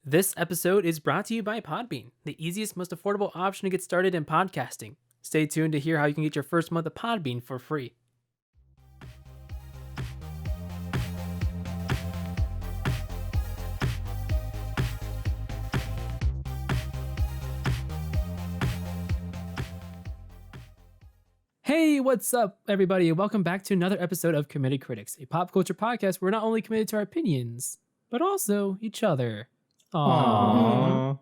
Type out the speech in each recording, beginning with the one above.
This episode is brought to you by Podbean, the easiest, most affordable option to get started in podcasting. Stay tuned to hear how you can get your first month of Podbean for free. Hey, what's up, everybody? Welcome back to another episode of Committed Critics, a pop culture podcast where we're not only committed to our opinions, but also each other. Aww.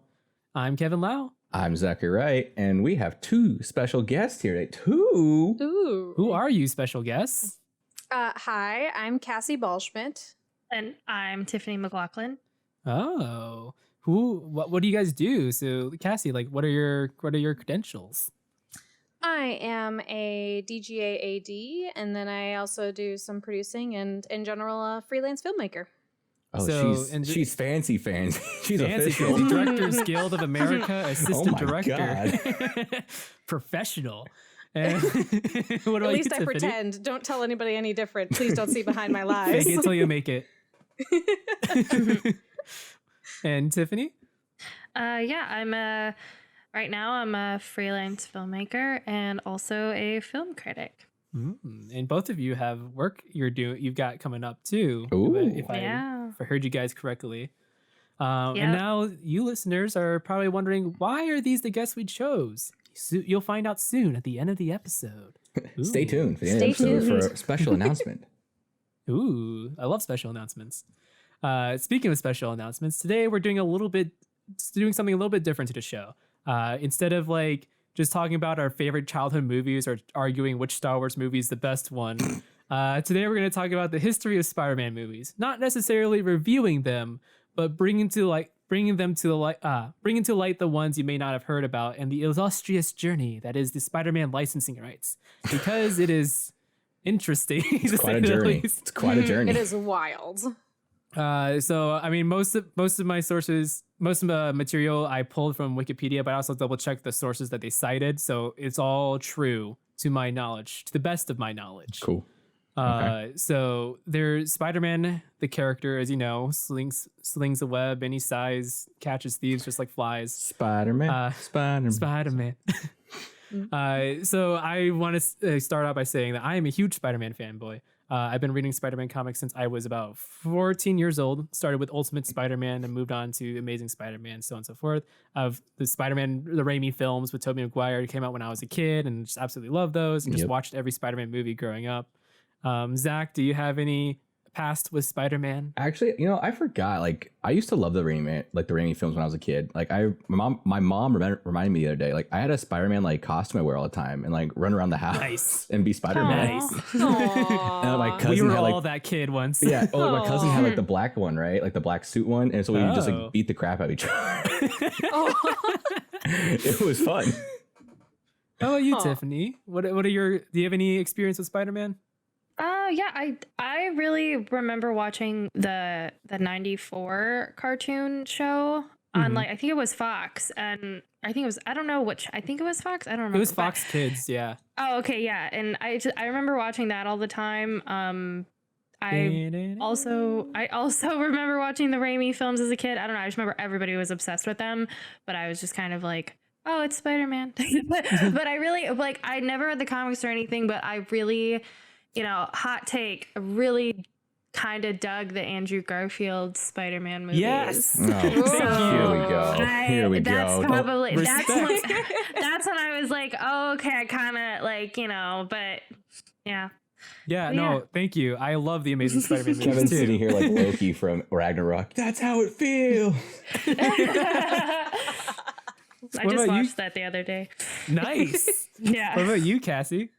I'm Kevin Lau. I'm Zachary Wright, and we have two special guests here today. Two? Ooh. Who are you, special guests? Hi, I'm Cassie Balzman. And I'm Tiffany McLaughlin. Oh, what do you guys do? So, Cassie, what are your credentials? I am a DGA AD, and then I also do some producing and, in general, a freelance filmmaker. Oh, So, she's fancy. She's Fancy, official. fancy. Directors Guild of America, assistant my director, professional. And what about At least you, I Tiffany? pretend. Don't tell anybody any different. Please don't see behind my lies. Fake it till you make it. And Tiffany? Right now I'm a freelance filmmaker and also a film critic. And both of you have work you've got coming up too. Ooh. If I heard you guys correctly. And Yep. now you listeners are probably wondering, why are these the guests we chose? You'll find out soon at the end of the episode. Stay Ooh. tuned for the end of the Stay episode for tuned. a special announcement. Ooh, I love special announcements. Speaking of special announcements, today we're doing something a little bit different to the show. Instead of just talking about our favorite childhood movies or arguing which Star Wars movie is the best one, today we're going to talk about the history of Spider-Man movies. Not necessarily reviewing them, but bringing to light the ones you may not have heard about and the illustrious journey that is the Spider-Man licensing rights, because it is interesting. It's quite a journey. It's quite a journey. It is wild. So I mean, most of my sources, most of the material I pulled from Wikipedia, but I also double checked the sources that they cited. So it's all true to my knowledge, to the best of my knowledge. Cool. Okay. So there's Spider-Man, the character, as you know, slings a web any size, catches thieves just like flies. Spider-Man. Spider-Man. So I want to start out by saying that I am a huge Spider-Man fanboy. I've been reading Spider-Man comics since I was about 14 years old. Started with Ultimate Spider-Man and moved on to Amazing Spider-Man, so on and so forth. Of the Spider-Man, the Raimi films with Tobey Maguire came out when I was a kid, and just absolutely loved those. And just watched every Spider-Man movie growing up. Zach, do you have any past with Spider-Man? Actually, I forgot. I used to love the Raimi films when I was a kid. My mom reminded me the other day. I had a Spider-Man costume I wear all the time and run around the house Nice. and be Spider-Man. Nice. And my cousin We were had all that kid once. yeah. Oh, my cousin had the black one, right? The black suit one, and so we would just Oh. beat the crap out of each other. Oh. It was fun. How about you, Aw. Tiffany? Do you have any experience with Spider-Man? I really remember watching the 94 cartoon show on I think it was Fox, and I think it was, I don't know which, I think it was Fox, I don't remember. It was Fox Kids, yeah. Oh, okay, yeah. And I remember watching that all the time. I also remember watching the Raimi films as a kid. I don't know. I just remember everybody was obsessed with them, but I was just kind of like, oh, it's Spider-Man. but I really I never read the comics or anything, but I really, hot take, really kind of dug the Andrew Garfield Spider-Man movies. Yes. Oh, Thank you. Here we go. That's probably Respect. that's when I was like, oh, okay, I kind of but yeah. Yeah, no, thank you. I love the Amazing Spider-Man movies Kevin's too. sitting here like Loki from Ragnarok. That's how it feels. I What just about you? watched that the other day. Nice. Yeah. What about you, Cassie?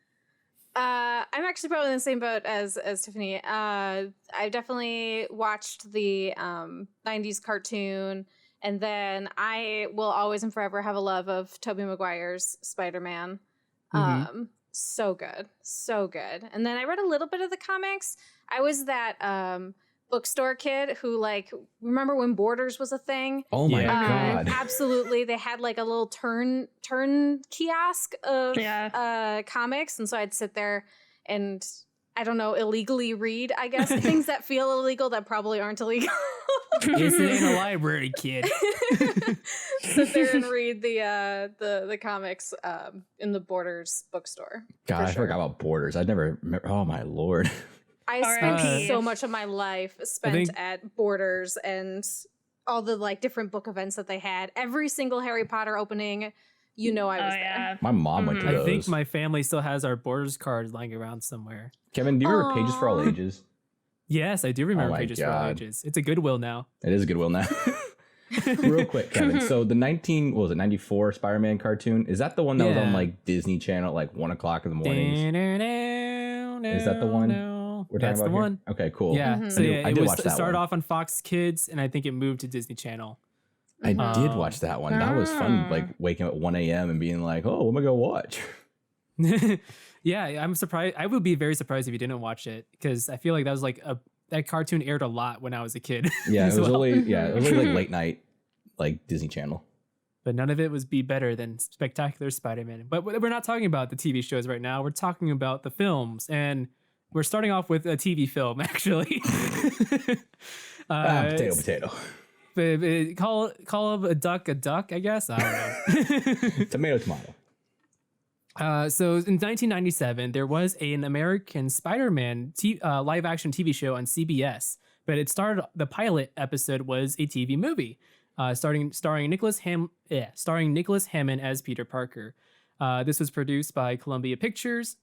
I'm actually probably in the same boat as Tiffany. I definitely watched the 90s cartoon, and then I will always and forever have a love of Tobey Maguire's Spider-Man. So good. So good. And then I read a little bit of the comics. I was that bookstore kid who remember when Borders was a thing? Oh my Yeah. god. Absolutely. They had a little turn kiosk of comics. And so I'd sit there and I don't know, illegally read, I guess. Things that feel illegal that probably aren't illegal. This ain't a library, kid. Sit there and read the comics in the Borders bookstore. God, I forgot about Borders. I'd never remember. Oh my lord. I spent so much of my life spent at Borders and all the like different book events that they had. Every single Harry Potter opening, I was there. My mom went to those. I think my family still has our Borders card lying around somewhere. Kevin, do you remember Pages for All Ages? Yes, I do remember Pages for All Ages. It's a Goodwill now. It is a Goodwill now. Real quick, Kevin. So the 94 Spider-Man cartoon, is that the one that was on like Disney Channel at like 1 o'clock in the morning? Is that the one we're talking That's about the one. Okay, cool. Yeah. Mm-hmm. So I did watch it that started one. off on Fox Kids, and I think it moved to Disney Channel. I did watch that one. That was fun, like waking up at 1 a.m. and being like, oh, what am I going to watch? Yeah, I'm surprised. I would be very surprised if you didn't watch it, because I feel like that was like that cartoon aired a lot when I was a kid. Yeah, it was only like late night, like Disney Channel. But none of it was be better than Spectacular Spider-Man. But we're not talking about the TV shows right now. We're talking about the films, and we're starting off with a TV film, actually. Potato. Call a duck, I guess. I don't know. Tomato. So in 1997, there was an American Spider-Man live action TV show on CBS, but the pilot episode was a TV movie, starring Nicholas Hammond as Peter Parker. This was produced by Columbia Pictures,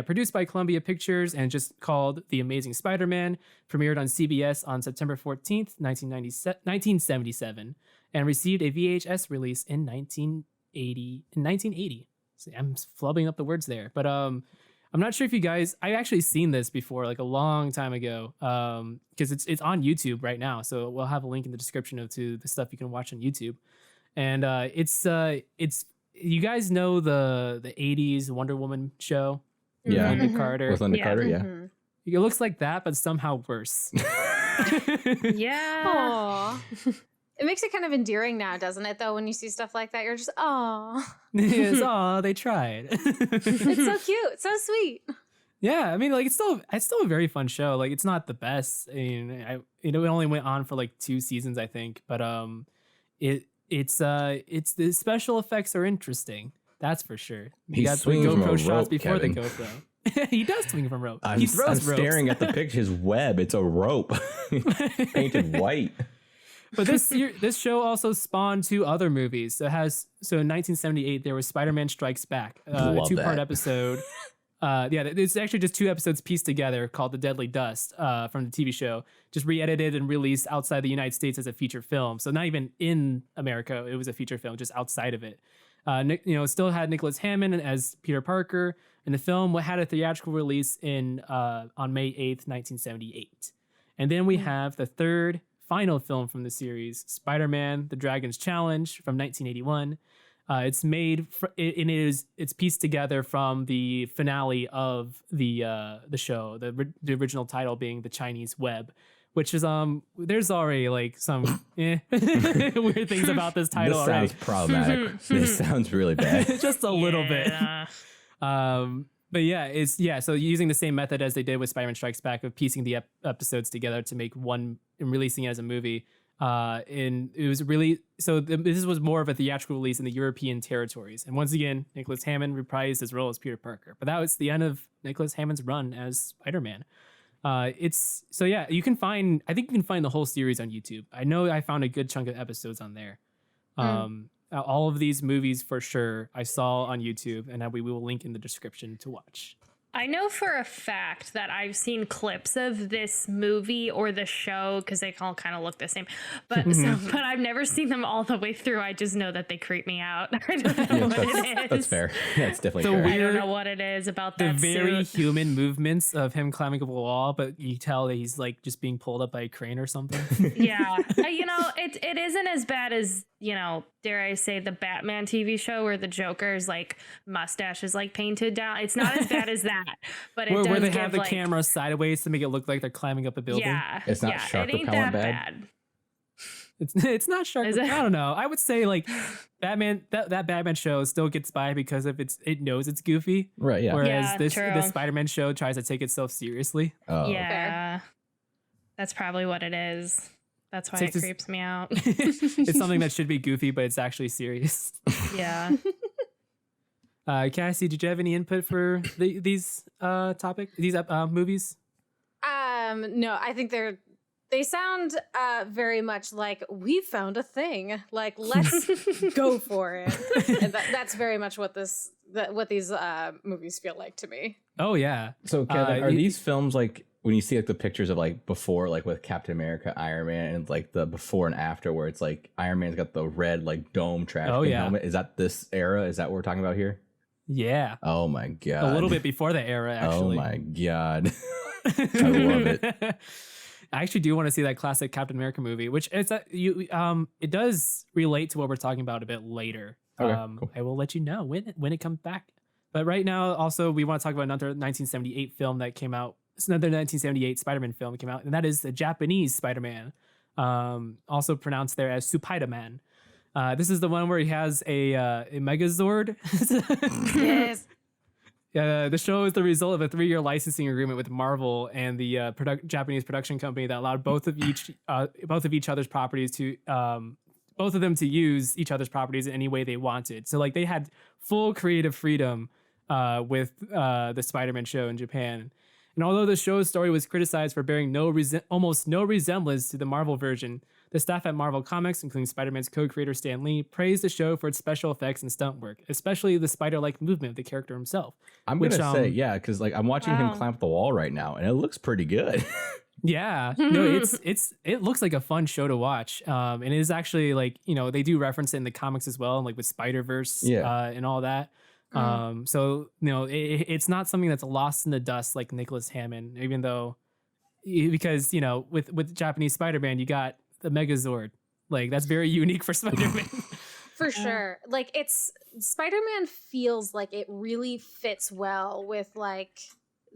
produced by Columbia Pictures and just called The Amazing Spider-Man, premiered on CBS on September 14th, 1977, and received a VHS release in 1980. See, I'm flubbing up the words there, but I'm not sure if you guys, I've actually seen this before, like a long time ago, because it's on YouTube right now, so we'll have a link in the description to the stuff you can watch on YouTube. And it's you guys know the 80s Wonder Woman show? Yeah. Linda Carter. With Linda Carter, yeah. Mm-hmm. It looks like that, but somehow worse. Yeah. Aww. It makes it kind of endearing now, doesn't it, though, when you see stuff like that? You're just, aw. Yes, aw, they tried. It's so cute. It's so sweet. Yeah, I mean, like, it's still a very fun show. Like, it's not the best. I mean, it only went on for like 2 seasons, I think. But it's the special effects are interesting. That's for sure. He got the GoPro shots before Kevin. the GoPro. He does swing from rope. I'm He throws ropes. staring at the picture. His web. It's a rope painted white. But this show also spawned 2 other movies. So in 1978 there was Spider-Man Strikes Back, a 2-part episode. It's actually just 2 episodes pieced together called The Deadly Dust from the TV show, just re-edited and released outside the United States as a feature film. So not even in America, it was a feature film, just outside of it. Still had Nicholas Hammond as Peter Parker, and the film had a theatrical release on May 8th, 1978. And then we have the third final film from the series, Spider-Man: The Dragon's Challenge from 1981. It's pieced together from the finale of the show, the original title being The Chinese Web, which is there's already like some weird things about this title. This sounds problematic. This sounds really bad. Just a little bit. But so using the same method as they did with Spider-Man Strikes Back of piecing the episodes together to make one and releasing it as a movie. And it was really this was more of a theatrical release in the European territories. And once again, Nicholas Hammond reprised his role as Peter Parker. But that was the end of Nicholas Hammond's run as Spider-Man. You can find the whole series on YouTube. I know I found a good chunk of episodes on there. All of these movies for sure I saw on YouTube, and we will link in the description to watch. I know for a fact that I've seen clips of this movie or the show because they all kind of look the same, but I've never seen them all the way through. I just know that they creep me out. I don't know what it is. That's fair. Yeah, it's definitely fair. I don't know what it is about that the very suit. human movements of him climbing up a wall, but you tell that he's like just being pulled up by a crane or something. Yeah, it isn't as bad as, dare I say, the Batman TV show where the Joker's like mustache is like painted down. It's not as bad as that, but where they have the camera sideways to make it look like they're climbing up a building. Yeah, It's not sharp it ain't repellent that bad. It's not shark. Is it? I don't know. I would say like Batman. That Batman show still gets by because of it knows it's goofy. Right. Yeah. Whereas Yeah, this true. Spider-Man show tries to take itself seriously. Oh. Yeah. That's probably what it is. That's why it creeps me out. It's something that should be goofy, but it's actually serious. Yeah. Cassie, did you have any input for these movies? No, I think they sound very much like we found a thing. Like, let's go for it. And that's very much what these movies feel like to me. Oh yeah. So Kevin, are these films like when you see like the pictures of like before, like with Captain America, Iron Man, and like the before and after, where it's like Iron Man's got the red like dome trash can helmet? Is that this era? Is that what we're talking about here? Yeah. Oh my god. A little bit before the era, actually. Oh my god. I love it. I actually do want to see that classic Captain America movie, which it does relate to what we're talking about a bit later. Okay, cool. I will let you know when it comes back. But right now, also, we want to talk about another 1978 film that came out. It's another 1978 Spider-Man film that came out, and that is the Japanese Spider-Man, also pronounced there as Spider-Man. This is the one where he has a Megazord. Yes. The show is the result of a 3-year licensing agreement with Marvel and the Japanese production company that allowed both of each other's properties to both of them to use each other's properties in any way they wanted. So like they had full creative freedom with the Spider-Man show in Japan. And although the show's story was criticized for bearing almost no resemblance to the Marvel version, the staff at Marvel Comics, including Spider-Man's co-creator Stan Lee, praised the show for its special effects and stunt work, especially the spider-like movement of the character himself. I'm going to say, yeah, because like I'm watching him climb up the wall right now, and it looks pretty good. Yeah, no, it looks like a fun show to watch. And it is actually like, they do reference it in the comics as well, like with Spider-Verse and all that. So, it's not something that's lost in the dust like Nicholas Hammond, even though, because, with Japanese Spider-Man, you got the Megazord. Like, that's very unique for Spider-Man. For sure. Like, Spider-Man feels like it really fits well with, like,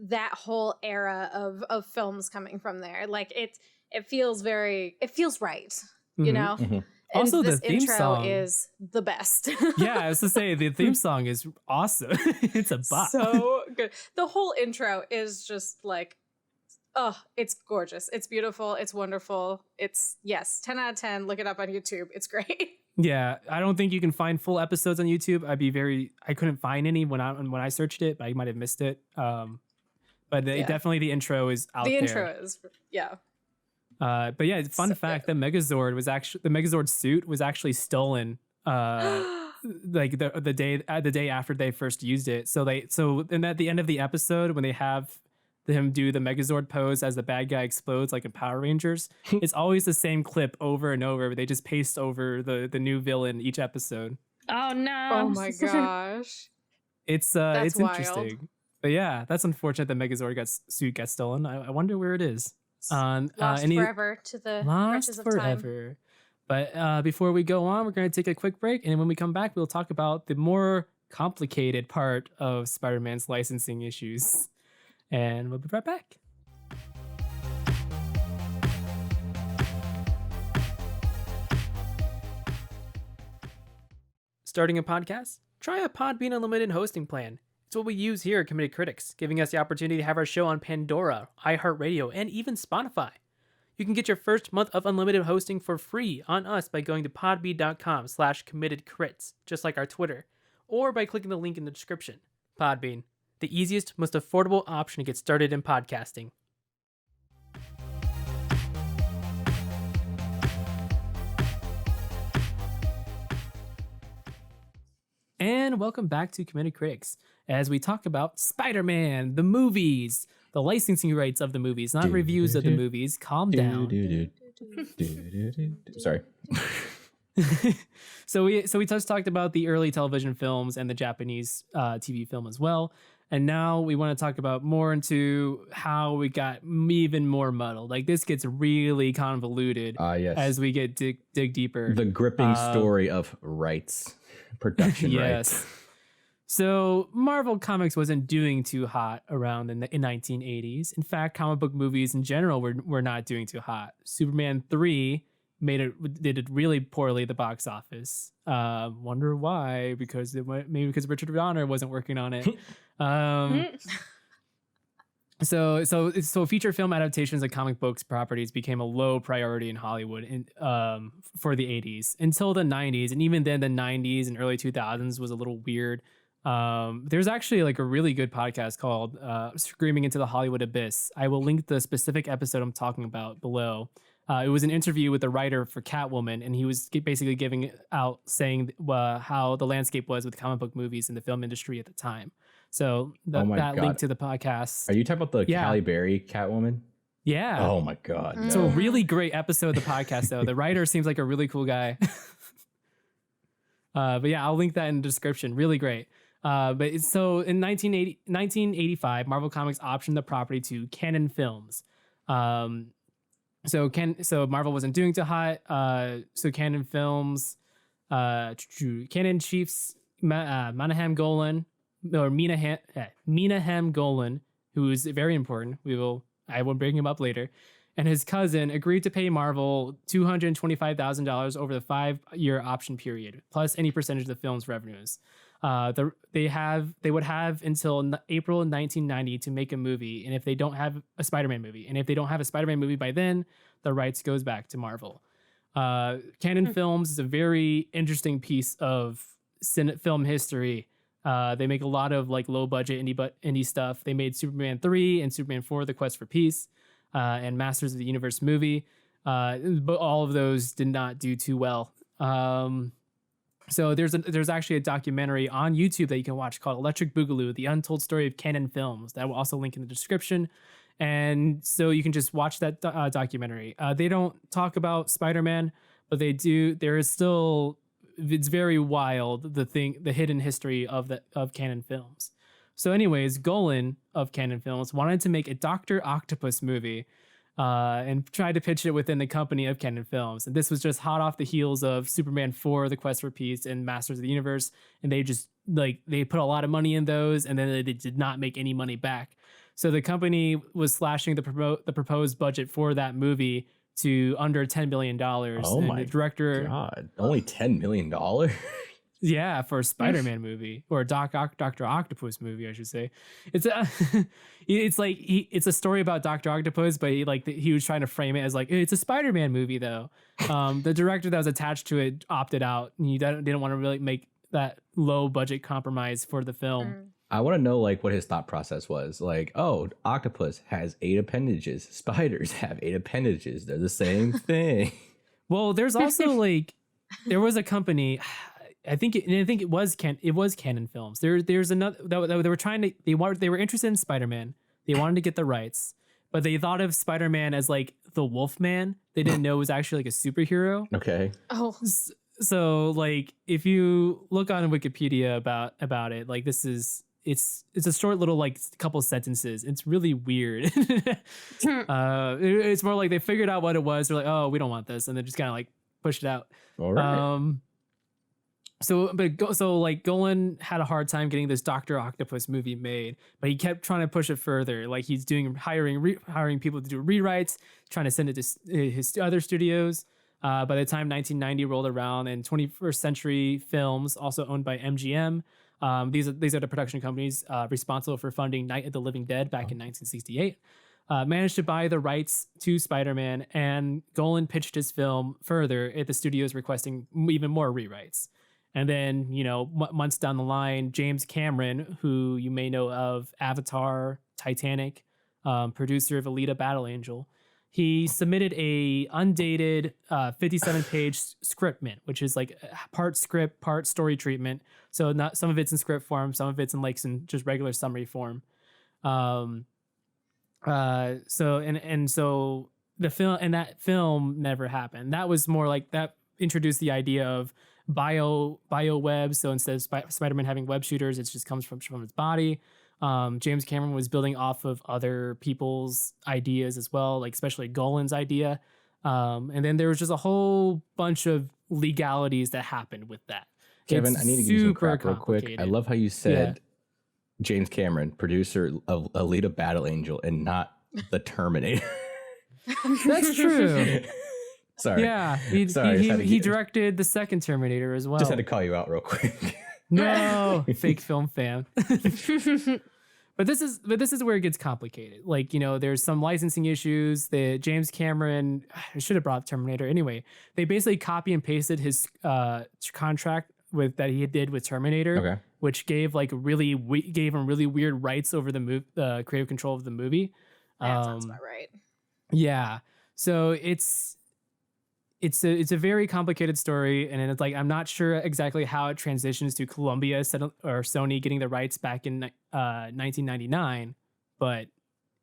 that whole era of films coming from there. Like, it feels right, you know? Mm-hmm. And also, this the theme intro song is the best. Yeah, I was to say the theme song is awesome. It's a bop. So good. The whole intro is just like, oh, it's gorgeous. It's beautiful. It's wonderful. 10 out of 10. Look it up on YouTube. It's great. Yeah, I don't think you can find full episodes on YouTube. I couldn't find any when I searched it, but I might have missed it. But definitely the intro is out there. The intro is, yeah. But yeah, fun fact: the Megazord suit was actually stolen. Like the day after they first used it. So at the end of the episode when they have him do the Megazord pose as the bad guy explodes like in Power Rangers, it's always the same clip over and over. But they just paste over the new villain each episode. Oh no! Oh my gosh! It's That's interesting. But yeah, that's unfortunate. The Megazord suit got stolen. I wonder where it is. Lost forever to the wretches of time. But before we go on, we're going to take a quick break, and when we come back, we'll talk about the more complicated part of Spider-Man's licensing issues, and we'll be right back. Starting a podcast? Try a Podbean Unlimited hosting plan. It's what we use here at Committed Critics, giving us the opportunity to have our show on Pandora, iHeartRadio, and even Spotify. You can get your first month of unlimited hosting for free on us by going to podbean.com/committedcrits, just like our Twitter, or by clicking the link in the description. Podbean, the easiest, most affordable option to get started in podcasting. And welcome back to Committed Critics, as we talk about Spider-Man, the movies, the licensing rights of the movies, not reviews of the movies. Calm down. Sorry. So we just talked about the early television films and the Japanese TV film as well. And now we want to talk about more into how we got even more muddled. Like, this gets really convoluted yes. as we get dig deeper. The gripping story of rights. Production rights. So Marvel Comics wasn't doing too hot around in 1980s. In fact, comic book movies in general were not doing too hot. Superman 3 did it really poorly at the box office. Wonder why? Because maybe because Richard Donner wasn't working on it. So feature film adaptations of comic books properties became a low priority in Hollywood for the 80s until the 90s, and even then the 90s and early 2000s was a little weird. There's actually like a really good podcast called Screaming into the Hollywood Abyss. I will link the specific episode I'm talking about below. It was an interview with the writer for Catwoman, and he was basically giving out saying how the landscape was with comic book movies in the film industry at the time. So that link to the podcast. Are you talking about the Halle Berry Catwoman? Yeah. Oh my God. No. It's a really great episode of the podcast, though. The writer seems like a really cool guy. But yeah, I'll link that in the description. Really great. So in 1985, Marvel Comics optioned the property to Canon Films. So Marvel wasn't doing too hot. So Canon Films, Canon chiefs Menahem Golan, who is very important. I will bring him up later, and his cousin agreed to pay Marvel $225,000 over the 5-year option period, plus any percentage of the film's revenues. They would have until April 1990 to make a movie, and if they don't have a Spider-Man movie, by then, the rights goes back to Marvel. Canon Films is a very interesting piece of film history. They make a lot of like low budget indie stuff. They made Superman 3 and Superman 4: The Quest for Peace, and Masters of the Universe movie, but all of those did not do too well. So there's actually a documentary on YouTube that you can watch called Electric Boogaloo: The Untold Story of Canon Films. That will also link in the description, and so you can just watch that documentary. They don't talk about Spider-Man, but they do. There is still, it's very wild, the hidden history of Canon Films. So anyways, Golan of Canon Films wanted to make a Dr. Octopus movie, and tried to pitch it within the company of Canon Films. And this was just hot off the heels of Superman 4, The Quest for Peace, and Masters of the Universe. And they just they put a lot of money in those, and then they did not make any money back. So the company was slashing the proposed budget for that movie to under $10 million. Oh, and my the director, God. Only $10 million? Yeah, for a Spider-Man movie, or a Dr. Octopus movie, I should say. It's a story about Dr. Octopus, but he was trying to frame it as like, it's a Spider-Man movie though. The director that was attached to it opted out, and he didn't want to really make that low budget compromise for the film. I want to know like what his thought process was. Like, oh, octopus has 8 appendages. Spiders have 8 appendages. They're the same thing. Well, there's also there was a company. I think it was Canon Films. There's another they were trying to they were interested in Spider-Man. They wanted to get the rights, but they thought of Spider-Man as like the Wolfman. They didn't know it was actually like a superhero. Okay. Oh. So like if you look on Wikipedia about it, like it's a short little like couple sentences. It's really weird. It's more like they figured out what it was. They're like, oh, we don't want this, and they just kind of like pushed it out. All right. So Golan had a hard time getting this Dr. Octopus movie made, but he kept trying to push it further. Like he's hiring people to do rewrites, trying to send it to his other studios. By the time 1990 rolled around, and 21st Century Films, also owned by MGM, these are the production companies responsible for funding Night of the Living Dead back in 1968. Managed to buy the rights to Spider-Man, and Golan pitched his film further at the studios requesting even more rewrites. And then, months down the line, James Cameron, who you may know of Avatar, Titanic, producer of Alita Battle Angel, he submitted a undated 57-page scriptment, which is like part script, part story treatment. So not some of it's in script form, some of it's in some just regular summary form. So that film never happened. That was more like that introduced the idea of bio webs. So instead of Spider-Man having web shooters, it just comes from his body. James Cameron was building off of other people's ideas as well, like especially Golan's idea. And then there was just a whole bunch of legalities that happened with that. Kevin, I need to give you some crap real quick. I love how you said James Cameron, producer of Alita Battle Angel, and not the Terminator. That's true. Sorry. Yeah, he directed the second Terminator as well. Just had to call you out real quick. No, fake film fan. But this is where it gets complicated. Like, there's some licensing issues that James Cameron, I should have brought up Terminator anyway. They basically copy and pasted his contract that he did with Terminator, which gave him really weird rights over the creative control of the movie. That sounds about right. Yeah. So it's a very complicated story, and it's like I'm not sure exactly how it transitions to Columbia or Sony getting the rights back in 1999, but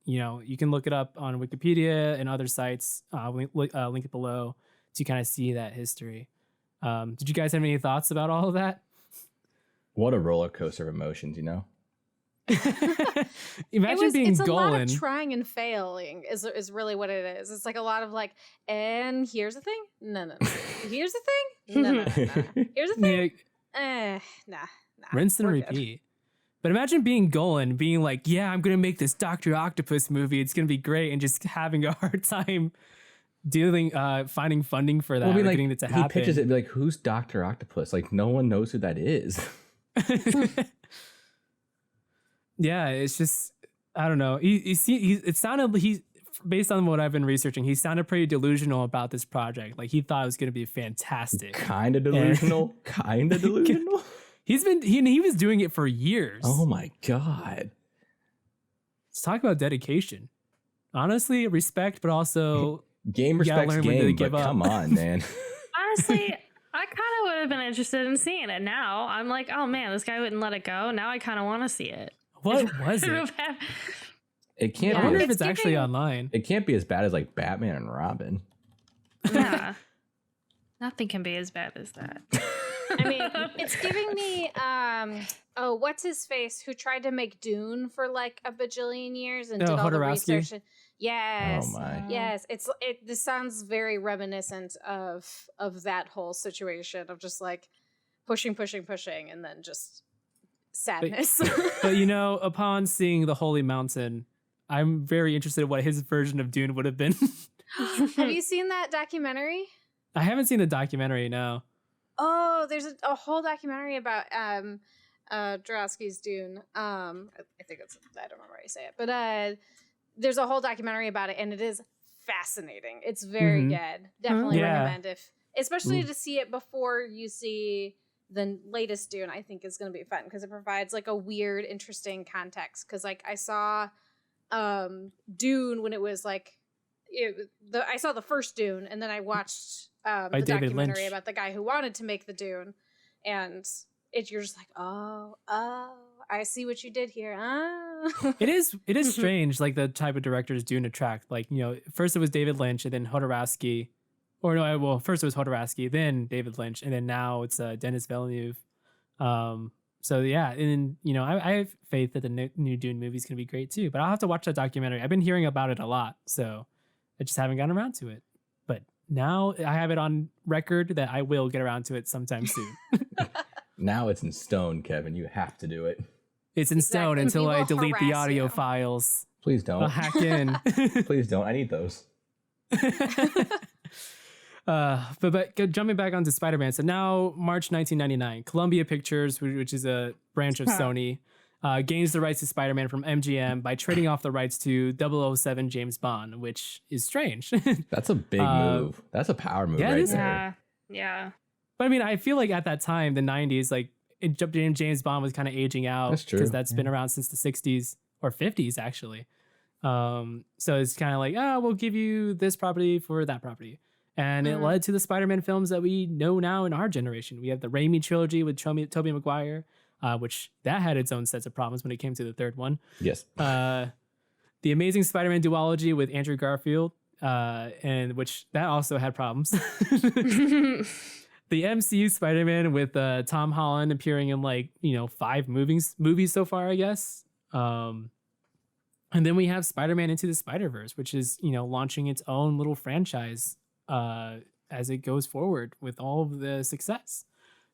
you can look it up on Wikipedia and other sites. Link it below to kind of see that history. Did you guys have any thoughts about all of that? What a roller coaster of emotions, Imagine being it's Golan. A lot of trying and failing is really what it is. It's like a lot of like, and here's the thing. No. Here's the thing. No. Here's the thing. Nah. Rinse and repeat. But imagine being Golan, being like, yeah, I'm gonna make this Dr. Octopus movie. It's gonna be great, and just having a hard time finding funding for that, getting it to happen. He pitches it like, who's Dr. Octopus? Like, no one knows who that is. Yeah, it's just, I don't know. It sounded, based on what I've been researching, he sounded pretty delusional about this project. Like, he thought it was going to be fantastic. Kind of delusional. He was doing it for years. Oh my God. Let's talk about dedication. Honestly, respect, but also game respects game, but come on, man. Honestly, I kind of would have been interested in seeing it now. I'm like, oh man, this guy wouldn't let it go. Now I kind of want to see it. What was it? It can't. I wonder if it's actually online. It can't be as bad as like Batman and Robin. Yeah, nothing can be as bad as that. I mean, it's giving me what's his face who tried to make Dune for like a bajillion years and did all the research. Yes. Oh my. Yes. This sounds very reminiscent of that whole situation of just like pushing, and then just sadness. But upon seeing The Holy Mountain, I'm very interested in what his version of Dune would have been. Have you seen that documentary? I haven't seen the documentary, no. Oh, there's a whole documentary about Jodorowsky's Dune. I think it's, I don't remember how you say it, but there's a whole documentary about it, and it is fascinating. It's very good. Definitely recommend especially to see it before you see the latest Dune. I think is going to be fun because it provides like a weird, interesting context. Because like I saw Dune when it was like I saw the first Dune, and then I watched the documentary about the guy who wanted to make the Dune, and you're just like, oh, I see what you did here. It is strange, like the type of directors Dune attract. Like, first it was David Lynch, and then Jodorowsky. Or no, well, first it was Jodorowsky, then David Lynch, and then now it's Denis Villeneuve. So yeah, and I have faith that the new Dune movie is gonna be great too. But I'll have to watch that documentary. I've been hearing about it a lot, so I just haven't gotten around to it. But now I have it on record that I will get around to it sometime soon. Now it's in stone, Kevin. You have to do it. It's in stone until I delete the audio files. Please don't. I'll hack in. Please don't. I need those. But jumping back onto Spider-Man. So now March 1999, Columbia Pictures, which is a branch of Sony, gains the rights to Spider-Man from MGM by trading off the rights to 007 James Bond, which is strange. That's a big move. That's a power move right there. Yeah. But I mean, I feel like at that time, the 90s, like James Bond was kind of aging out. That's true. Because that's been around since the 60s or 50s, actually. So it's kind of like, we'll give you this property for that property. And it led to the Spider-Man films that we know now in our generation. We have the Raimi trilogy with Tobey Maguire, which that had its own sets of problems when it came to the third one. Yes. The Amazing Spider-Man duology with Andrew Garfield, and which that also had problems. The MCU Spider-Man with Tom Holland appearing in 5 movies so far, I guess. And then we have Spider-Man Into the Spider-Verse, which is launching its own little franchise as it goes forward with all of the success.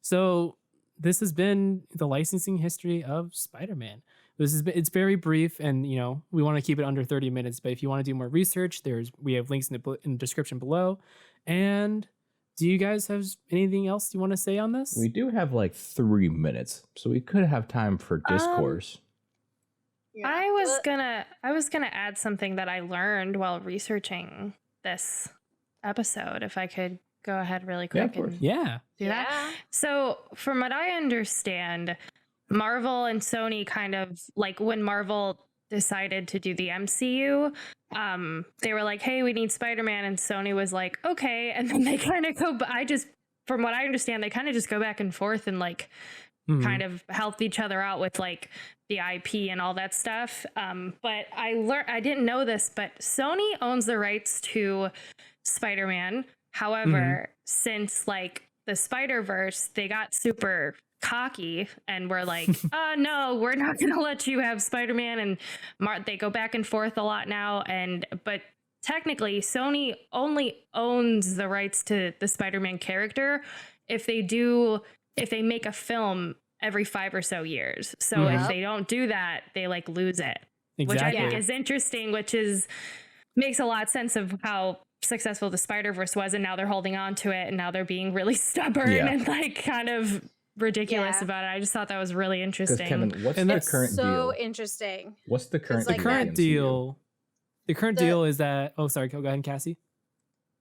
So this has been the licensing history of Spider-Man. It's very brief, and we want to keep it under 30 minutes. But if you want to do more research, we have links in the description below, And do you guys have anything else you want to say on this? We do have like 3 minutes, so we could have time for discourse. Yeah. I was gonna add something that I learned while researching this episode. If I could go ahead really quick of course. and Yeah. do that. So, from what I understand, Marvel and Sony kind of like when Marvel decided to do the MCU, they were like, "Hey, we need Spider-Man," and Sony was like, "Okay," and then they kind of go. From what I understand, they kind of just go back and forth and like kind of help each other out with like the IP and all that stuff. But I didn't know this, but Sony owns the rights to Spider-Man. However, since like the Spider-Verse, they got super cocky and were like, no, we're not going to let you have Spider-Man. And they go back and forth a lot now. But technically, Sony only owns the rights to the Spider-Man character if they make a film every 5 or so years. So if they don't do that, they like lose it, which I think is interesting, makes a lot of sense of how successful the Spider-Verse was, and now they're holding on to it, and now they're being really stubborn and like kind of ridiculous about it. I just thought that was really interesting. Kevin, what's the current deal? So interesting. What's the current like, deal? The current deal is that. Oh, sorry. Go ahead, Cassie.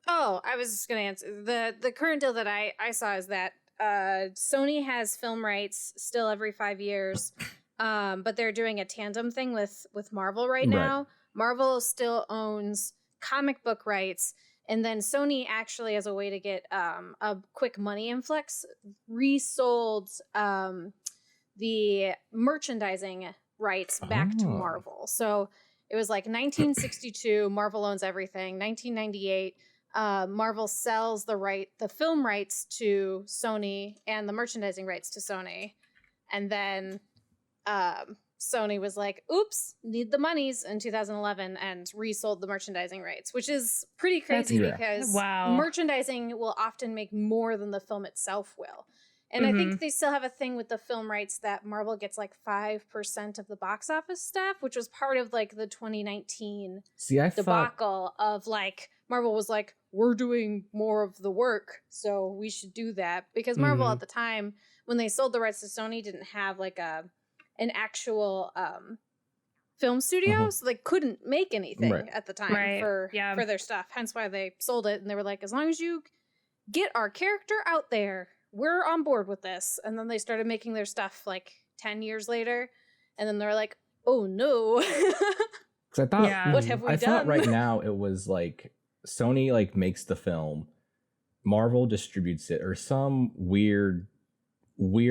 Oh, I was just gonna answer the current deal that I saw is that Sony has film rights still every 5 years, but they're doing a tandem thing with Marvel right now. Marvel still owns comic book rights, and then Sony actually, as a way to get a quick money influx, resold the merchandising rights back to Marvel. So it was like 1962, Marvel owns everything. 1998, Marvel sells the film rights to Sony and the merchandising rights to Sony, and then Sony was like, oops, need the monies in 2011 and resold the merchandising rights, which is pretty crazy because merchandising will often make more than the film itself will. And I think they still have a thing with the film rights that Marvel gets like 5% of the box office stuff, which was part of like the 2019 debacle of like, Marvel was like, we're doing more of the work, so we should do that. Because Marvel at the time, when they sold the rights to Sony, didn't have like an actual film studio, so they couldn't make anything at the time for their stuff. Hence why they sold it, and they were like, as long as you get our character out there, we're on board with this. And then they started making their stuff like 10 years later, and then they're like, oh no. Because I thought, what have we done? I thought right now it was like Sony like makes the film, Marvel distributes it, or some weird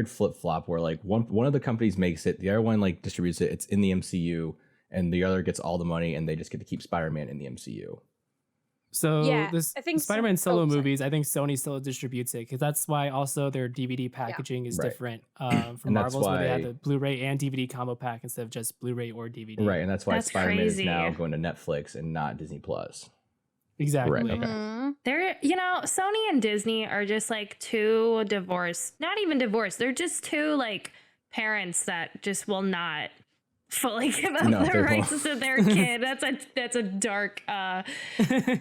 flip-flop where like one of the companies makes it, the other one like distributes it, it's in the MCU, and the other gets all the money, and they just get to keep Spider-Man in the MCU. So I think Spider-Man solo movies, I think Sony still distributes it, because that's why also their DVD packaging is different from Marvel's, where they had the Blu-ray and DVD combo pack instead of just Blu-ray or DVD. Right, and that's why Spider-Man is now going to Netflix and not Disney Plus. Exactly. Right, okay. They're, Sony and Disney are just like two divorced, not even divorced. They're just two like parents that just will not fully give up their rights to their kid. That's a dark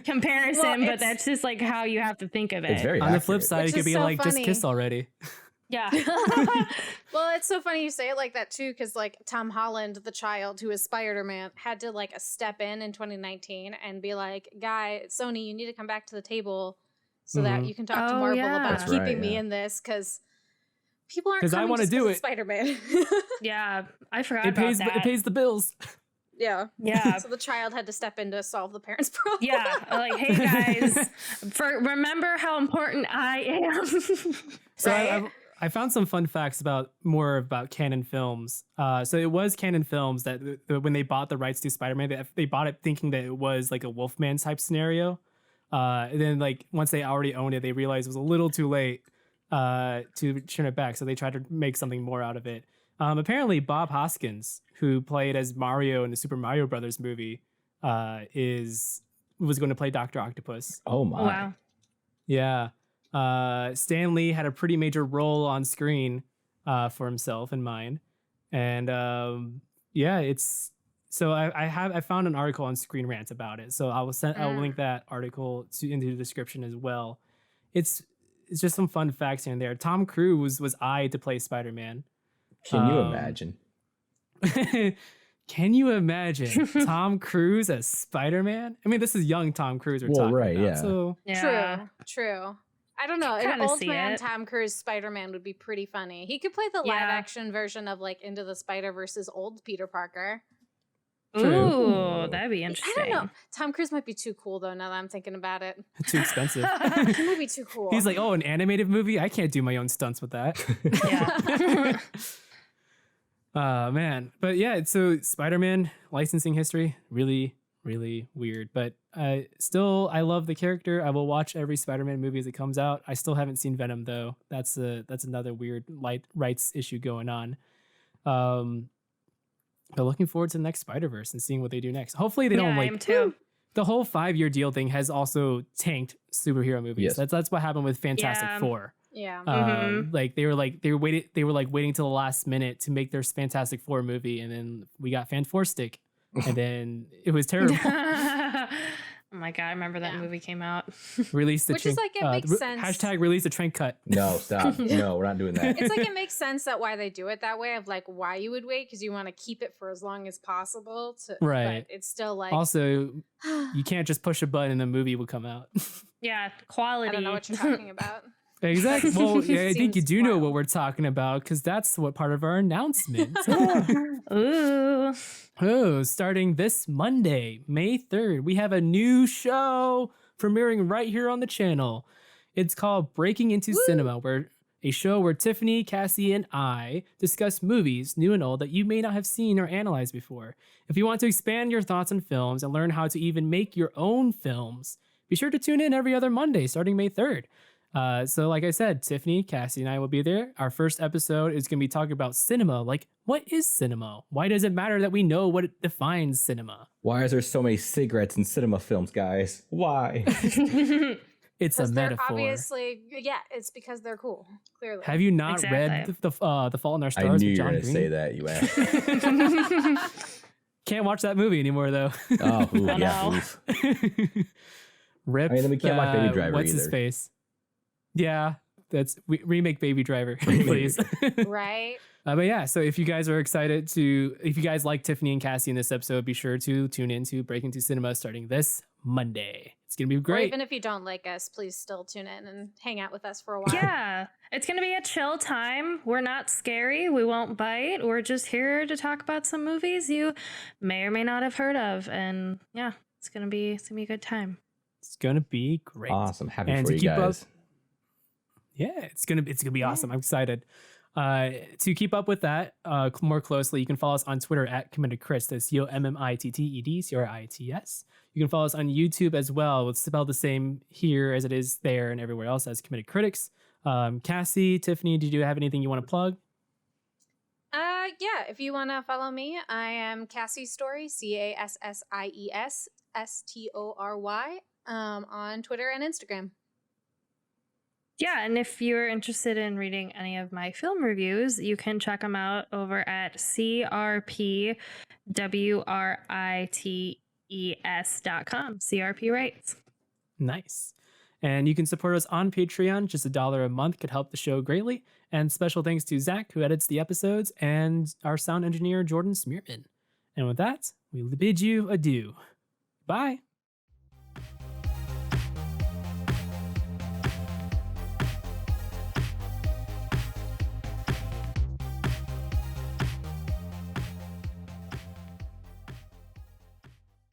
comparison, but that's just like how you have to think of it. It's very on accurate. the flip side, it could be like, funny. Just kiss already. Yeah. Well, it's so funny you say it like that too, because like Tom Holland, the child who is Spider-Man, had to like step in 2019 and be like, Sony, you need to come back to the table so that you can talk to Marvel about keeping me in this, because people aren't coming just because of Spider-Man. Yeah, I forgot about that. It pays the bills. Yeah. So the child had to step in to solve the parents' problem. Yeah, like, hey guys, remember how important I am. So I found some fun facts about Canon Films. So it was Canon Films that when they bought the rights to Spider-Man, they bought it thinking that it was like a Wolfman type scenario. And then like once they already owned it, they realized it was a little too late to turn it back. So they tried to make something more out of it. Apparently Bob Hoskins, who played as Mario in the Super Mario Brothers movie, was going to play Dr. Octopus. Oh my. Wow. Yeah. Stan Lee had a pretty major role on screen for himself in mind. And it's So I found an article on Screen Rant about it. So I'll link that article into the description as well. It's just some fun facts in there. Tom Cruise was eyed to play Spider-Man. Can you imagine? Can you imagine Tom Cruise as Spider-Man? I mean, this is young Tom Cruise we're talking about. Yeah. So True. I don't know. An old man Tom Cruise Spider-Man would be pretty funny. He could play the live action version of like Into the Spider-Verse's old Peter Parker. Ooh, that'd be interesting. I don't know. Tom Cruise might be too cool though. Now that I'm thinking about it, too expensive. He might be too cool. He's like, oh, an animated movie? I can't do my own stunts with that. Man. But yeah, so Spider-Man licensing history, really, really weird. But still, I love the character. I will watch every Spider-Man movie as it comes out. I still haven't seen Venom though. That's another weird rights issue going on. But looking forward to the next Spider-Verse and seeing what they do next. Hopefully they don't like the whole 5-year deal thing has also tanked superhero movies. Yes. That's what happened with Fantastic Four. Yeah. Like they were waiting till the last minute to make their Fantastic Four movie, and then we got Fan Four Stick, and then it was terrible. Oh my god, I remember that movie came out. Release the Which is like, it makes sense. Hashtag release the train cut. No, stop. No, we're not doing that. It's like it makes sense that why they do it that way, of like why you would wait, because you want to keep it for as long as possible. Right. But it's still like, also you can't just push a button and the movie will come out. Yeah, quality. I don't know what you're talking about. Exactly. Well, yeah, I think you do know wild. what we're talking about, because that's what part of our announcement. Ooh. Oh, starting this Monday, May 3rd, we have a new show premiering right here on the channel. It's called Breaking Into Cinema, a show where Tiffany, Cassie, and I discuss movies, new and old, that you may not have seen or analyzed before. If you want to expand your thoughts on films and learn how to even make your own films, be sure to tune in every other Monday starting May 3rd. So like I said, Tiffany, Cassie, and I will be there. Our first episode is going to be talking about cinema. Like, what is cinema? Why does it matter that we know what defines cinema? Why is there so many cigarettes in cinema films, guys? Why? It's a metaphor. Obviously, yeah, it's because they're cool, clearly. Have you not read the Fault in Our Stars? I knew with you were John going to Green? say that, you ass. Can't watch that movie anymore, though. Oh, ooh, yeah. Oof. Rip. I mean, then we can't watch Baby Driver what's either. his face? Yeah, remake Baby Driver, please. Right. But yeah, so if you guys are excited if you guys like Tiffany and Cassie in this episode, be sure to tune in to Break Into Cinema starting this Monday. It's going to be great. Or even if you don't like us, please still tune in and hang out with us for a while. Yeah, it's going to be a chill time. We're not scary. We won't bite. We're just here to talk about some movies you may or may not have heard of. And yeah, it's going to be a good time. It's going to be great. Awesome. Happy And for to you keep guys. Yeah, it's gonna be awesome. I'm excited. To keep up with that more closely, you can follow us on Twitter at Committed Crits. That's COMMITTED CRITS. You can follow us on YouTube as well. It's spelled the same here as it is there and everywhere else as Committed Critics. Cassie, Tiffany, did you have anything you want to plug? Yeah, if you want to follow me, I am Cassie Story, CASSIES STORY, on Twitter and Instagram. Yeah, and if you're interested in reading any of my film reviews, you can check them out over at crpwrites.com. CRP Writes. Nice. And you can support us on Patreon. Just $1 a month could help the show greatly. And special thanks to Zach, who edits the episodes, and our sound engineer, Jordan Smearman. And with that, we bid you adieu. Bye.